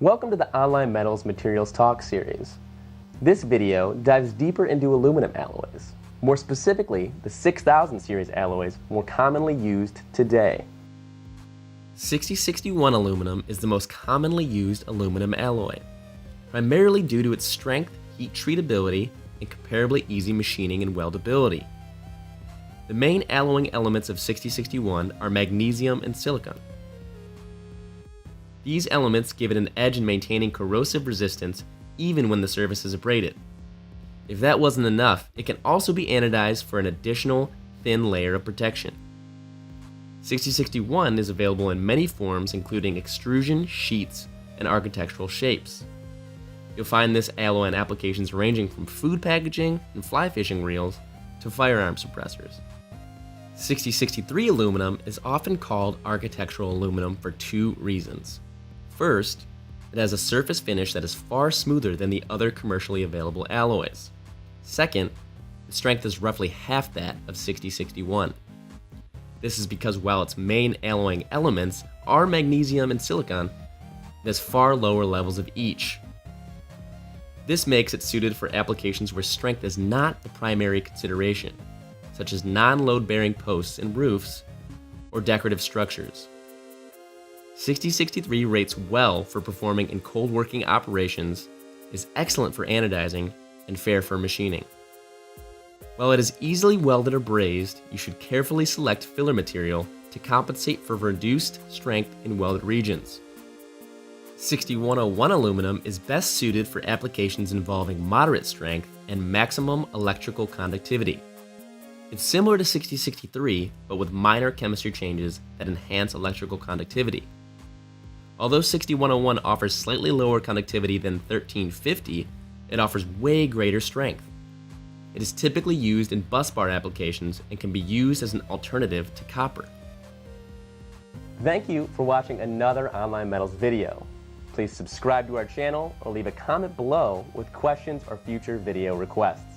Welcome to the Online Metals Materials Talk series. This video dives deeper into aluminum alloys, more specifically the 6000 series alloys more commonly used today. 6061 aluminum is the most commonly used aluminum alloy, primarily due to its strength, heat treatability, and comparably easy machining and weldability. The main alloying elements of 6061 are magnesium and silicon. These elements give it an edge in maintaining corrosive resistance even when the surface is abraded. If that wasn't enough, it can also be anodized for an additional thin layer of protection. 6061 is available in many forms, including extrusion, sheets, and architectural shapes. You'll find this alloy in applications ranging from food packaging and fly fishing reels to firearm suppressors. 6063 aluminum is often called architectural aluminum for two reasons. First, it has a surface finish that is far smoother than the other commercially available alloys. Second, the strength is roughly half that of 6061. This is because while its main alloying elements are magnesium and silicon, it has far lower levels of each. This makes it suited for applications where strength is not the primary consideration, such as non-load-bearing posts and roofs or decorative structures. 6063 rates well for performing in cold working operations, is excellent for anodizing, and fair for machining. While it is easily welded or brazed, you should carefully select filler material to compensate for reduced strength in welded regions. 6101 aluminum is best suited for applications involving moderate strength and maximum electrical conductivity. It's similar to 6063, but with minor chemistry changes that enhance electrical conductivity. Although 6101 offers slightly lower conductivity than 1350, it offers way greater strength. It is typically used in bus bar applications and can be used as an alternative to copper. Thank you for watching another Online Metals video. Please subscribe to our channel or leave a comment below with questions or future video requests.